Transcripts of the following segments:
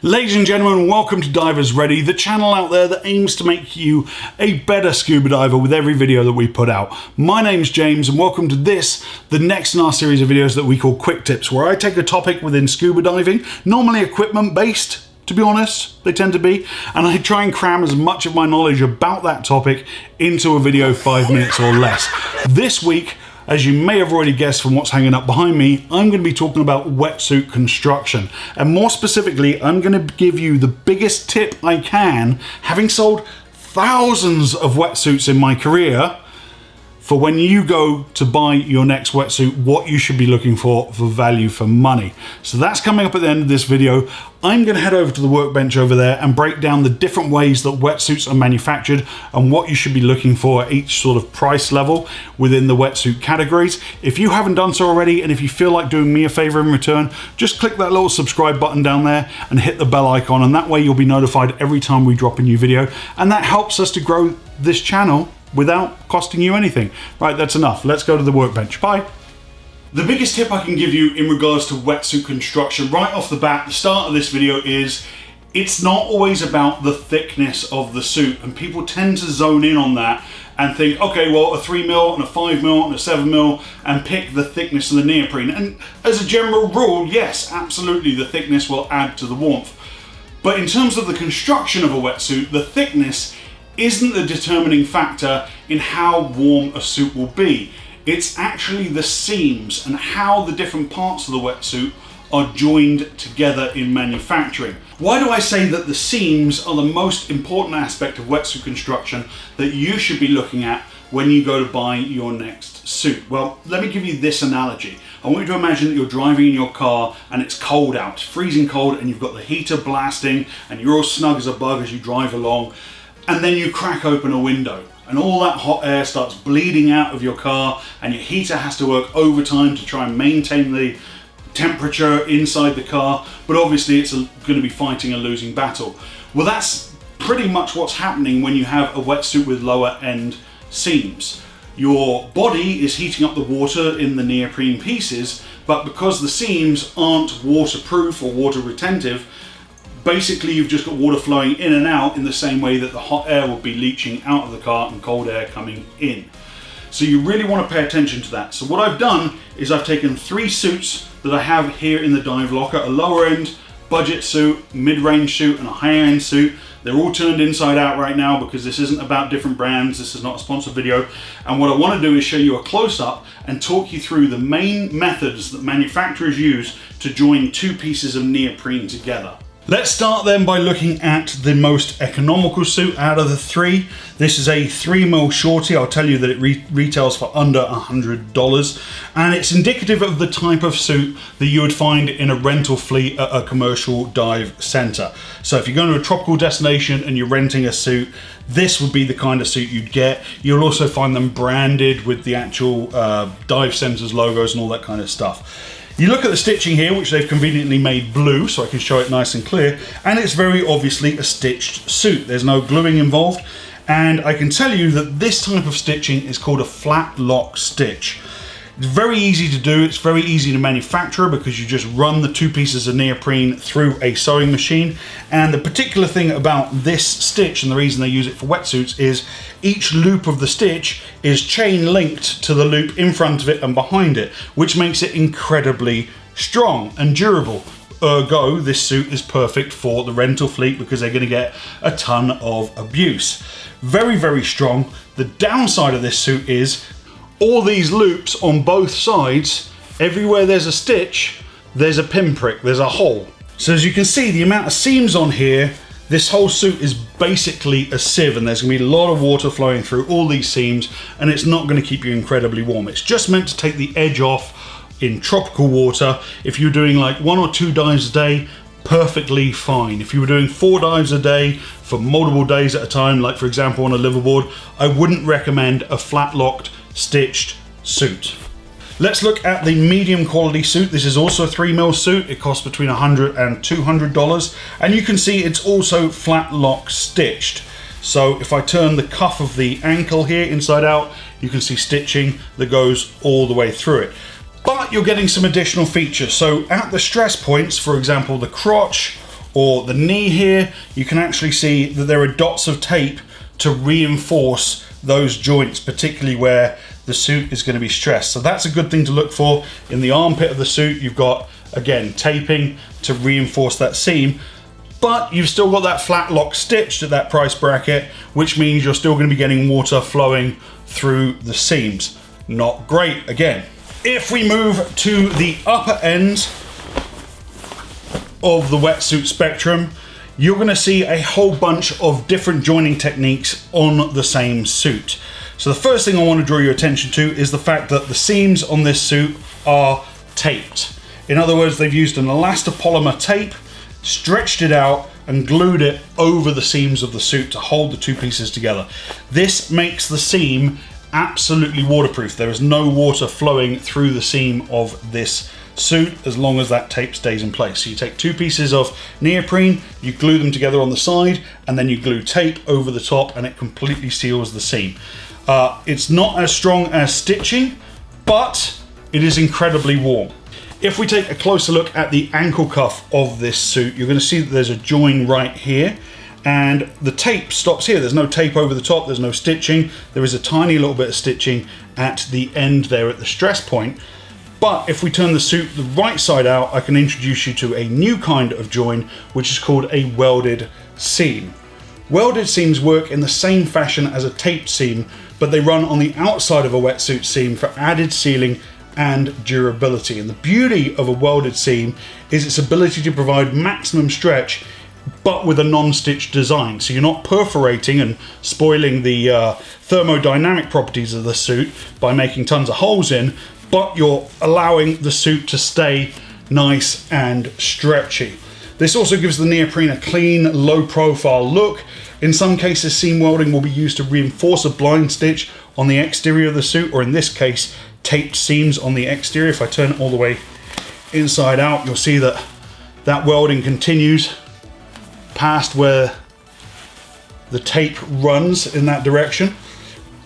Ladies and gentlemen, welcome to Divers Ready, the channel out there that aims to make you a better scuba diver with every video that we put out. My name's James and welcome to this, the next in our series of videos that we call Quick Tips, where I take a topic within scuba diving, normally equipment based, to be honest, they tend to be, and I try and cram as much of my knowledge about that topic into a video 5 minutes or less. This week, as you may have already guessed from what's hanging up behind me, I'm going to be talking about wetsuit construction. And more specifically, I'm going to give you the biggest tip I can, having sold thousands of wetsuits in my career, for when you go to buy your next wetsuit, what you should be looking for value for money. So that's coming up at the end of this video. I'm going to head over to the workbench over there and break down the different ways that wetsuits are manufactured and what you should be looking for at each sort of price level within the wetsuit categories. If you haven't done so already, and if you feel like doing me a favor in return, just click that little subscribe button down there and hit the bell icon, and that way you'll be notified every time we drop a new video, and that helps us to grow this channel without costing you anything. Right, that's enough. Let's go to the workbench. Bye. The biggest tip I can give you in regards to wetsuit construction right off the bat, the start of this video, is it's not always about the thickness of the suit, and people tend to zone in on that and think, okay, well, a 3mm and a 5mm and a 7mm, and pick the thickness of the neoprene. And as a general rule, yes, absolutely, the thickness will add to the warmth. But in terms of the construction of a wetsuit, the thickness isn't the determining factor in how warm a suit will be. It's actually the seams and how the different parts of the wetsuit are joined together in manufacturing. Why do I say that the seams are the most important aspect of wetsuit construction that you should be looking at when you go to buy your next suit? Well, let me give you this analogy. I want you to imagine that you're driving in your car and it's cold out, it's freezing cold, and you've got the heater blasting and you're all snug as a bug as you drive along. And then you crack open a window and all that hot air starts bleeding out of your car, and your heater has to work overtime to try and maintain the temperature inside the car, but obviously it's going to be fighting a losing battle. Well, that's pretty much what's happening when you have a wetsuit with lower end seams. Your body is heating up the water in the neoprene pieces, but because the seams aren't waterproof or water retentive, basically you've just got water flowing in and out in the same way that the hot air will be leaching out of the car and cold air coming in. So you really want to pay attention to that. So what I've done is I've taken 3 suits that I have here in the dive locker: a lower end budget suit, mid-range suit, and a higher end suit. They're all turned inside out right now because this isn't about different brands. This is not a sponsored video. And what I want to do is show you a close-up and talk you through the main methods that manufacturers use to join 2 pieces of neoprene together. Let's start then by looking at the most economical suit out of the 3. This is a 3mm shorty. I'll tell you that it retails for under $100, and it's indicative of the type of suit that you would find in a rental fleet at a commercial dive center. So if you're going to a tropical destination and you're renting a suit, this would be the kind of suit you'd get. You'll also find them branded with the actual dive centers logos and all that kind of stuff. You look at the stitching here, which they've conveniently made blue so I can show it nice and clear, and it's very obviously a stitched suit. There's no gluing involved, and I can tell you that this type of stitching is called a Flatlock Stitch. It's very easy to do, it's very easy to manufacture because you just run the 2 pieces of neoprene through a sewing machine. And the particular thing about this stitch, and the reason they use it for wetsuits, is each loop of the stitch is chain linked to the loop in front of it and behind it, which makes it incredibly strong and durable. Ergo, this suit is perfect for the rental fleet because they're going to get a ton of abuse. Very, very strong. The downside of this suit is all these loops on both sides, everywhere there's a stitch, there's a pinprick, there's a hole. So as you can see, the amount of seams on here, this whole suit is basically a sieve, and there's going to be a lot of water flowing through all these seams, and it's not going to keep you incredibly warm. It's just meant to take the edge off in tropical water. If you're doing like 1 or 2 dives a day, perfectly fine. If you were doing 4 dives a day for multiple days at a time, like for example on a liveaboard, I wouldn't recommend a flat-locked stitched suit. Let's look at the medium quality suit. This is also a 3mm suit. It costs between $100 and $200, and you can see it's also flat lock stitched. So if I turn the cuff of the ankle here inside out, you can see stitching that goes all the way through it. But you're getting some additional features. So at the stress points, for example the crotch or the knee here, you can actually see that there are dots of tape to reinforce those joints, particularly where the suit is going to be stressed. So that's a good thing to look for. In the armpit of the suit, you've got, again, taping to reinforce that seam, but you've still got that Flatlock stitched at that price bracket, which means you're still going to be getting water flowing through the seams. Not great, again. If we move to the upper end of the wetsuit spectrum, you're going to see a whole bunch of different joining techniques on the same suit. So the first thing I want to draw your attention to is the fact that the seams on this suit are taped. In other words, they've used an elastopolymer tape, stretched it out and glued it over the seams of the suit to hold the two pieces together. This makes the seam absolutely waterproof. There is no water flowing through the seam of this suit as long as that tape stays in place. So you take two pieces of neoprene, you glue them together on the side, and then you glue tape over the top, and it completely seals the seam. It's not as strong as stitching, but it is incredibly warm. If we take a closer look at the ankle cuff of this suit, you're going to see that there's a join right here, and the tape stops here. There's no tape over the top, there's no stitching. There is a tiny little bit of stitching at the end there at the stress point. But if we turn the suit the right side out, I can introduce you to a new kind of join, which is called a welded seam. Welded seams work in the same fashion as a taped seam, but they run on the outside of a wetsuit seam for added sealing and durability. And the beauty of a welded seam is its ability to provide maximum stretch, but with a non-stitch design. So you're not perforating and spoiling the thermodynamic properties of the suit by making tons of holes in, but you're allowing the suit to stay nice and stretchy. This also gives the neoprene a clean, low-profile look. In some cases, seam welding will be used to reinforce a blind stitch on the exterior of the suit, or in this case, taped seams on the exterior. If I turn it all the way inside out, you'll see that that welding continues past where the tape runs in that direction.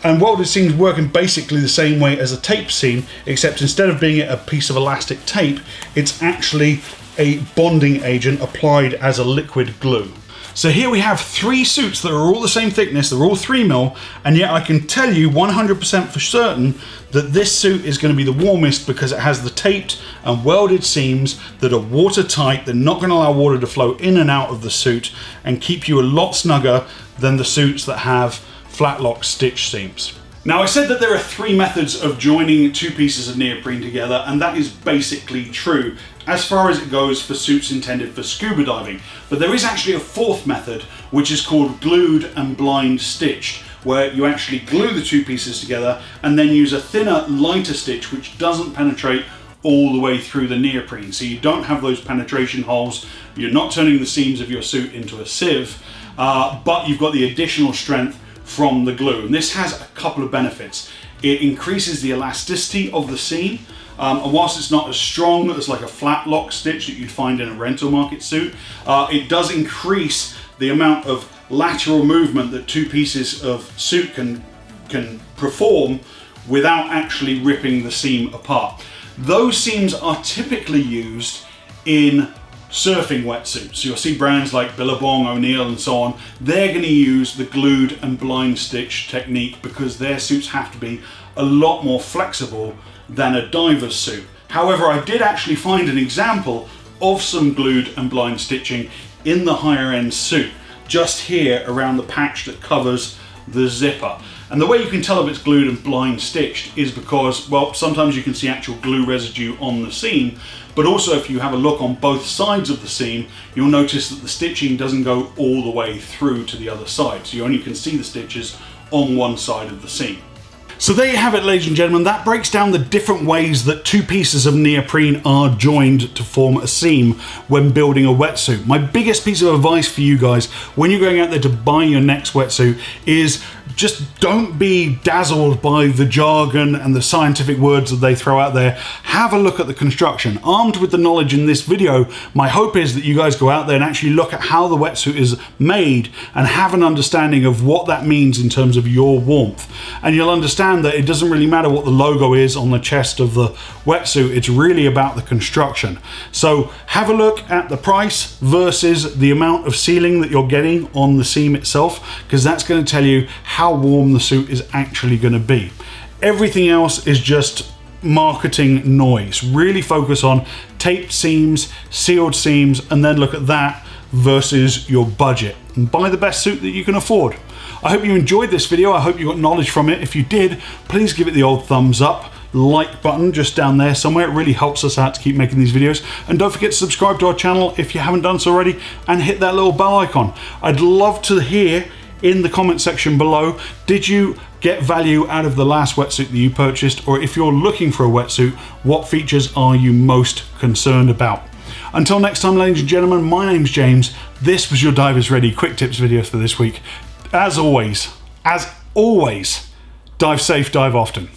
And welded seams work in basically the same way as a tape seam, except instead of being a piece of elastic tape, it's actually a bonding agent applied as a liquid glue. So here we have three suits that are all the same thickness, they're all 3mm, and yet I can tell you 100% for certain that this suit is going to be the warmest because it has the taped and welded seams that are watertight. They're not going to allow water to flow in and out of the suit and keep you a lot snugger than the suits that have Flatlock stitch seams. Now, I said that there are three methods of joining two pieces of neoprene together, and that is basically true as far as it goes for suits intended for scuba diving. But there is actually a fourth method, which is called glued and blind stitched, where you actually glue the two pieces together and then use a thinner, lighter stitch which doesn't penetrate all the way through the neoprene. So you don't have those penetration holes, you're not turning the seams of your suit into a sieve, but you've got the additional strength from the glue. And this has a couple of benefits. It increases the elasticity of the seam, and whilst it's not as strong as like a Flatlock stitch that you'd find in a rental market suit, it does increase the amount of lateral movement that two pieces of suit can perform without actually ripping the seam apart. Those seams are typically used in surfing wetsuits. So you'll see brands like Billabong, O'Neill and so on, they're going to use the glued and blind stitch technique because their suits have to be a lot more flexible than a diver's suit. However, I did actually find an example of some glued and blind stitching in the higher end suit, just here around the patch that covers the zipper. And the way you can tell if it's glued and blind stitched is because, well, sometimes you can see actual glue residue on the seam, but also if you have a look on both sides of the seam, you'll notice that the stitching doesn't go all the way through to the other side. So you only can see the stitches on one side of the seam. So there you have it, ladies and gentlemen. That breaks down the different ways that two pieces of neoprene are joined to form a seam when building a wetsuit. My biggest piece of advice for you guys when you're going out there to buy your next wetsuit is just don't be dazzled by the jargon and the scientific words that they throw out there. Have a look at the construction. Armed with the knowledge in this video, my hope is that you guys go out there and actually look at how the wetsuit is made and have an understanding of what that means in terms of your warmth. And you'll understand that it doesn't really matter what the logo is on the chest of the wetsuit, it's really about the construction. So have a look at the price versus the amount of sealing that you're getting on the seam itself, because that's going to tell you how warm the suit is actually going to be. Everything else is just marketing noise. Really focus on taped seams, sealed seams, and then look at that versus your budget and buy the best suit that you can afford. I hope you enjoyed this video. I hope you got knowledge from it. If you did, please give it the old thumbs up. Like button just down there somewhere. It really helps us out to keep making these videos. And don't forget to subscribe to our channel if you haven't done so already, and hit that little bell icon. I'd love to hear in the comment section below, did you get value out of the last wetsuit that you purchased? Or if you're looking for a wetsuit, what features are you most concerned about? Until next time, ladies and gentlemen, my name's James. This was your Divers Ready quick tips video for this week. As always, dive safe, dive often.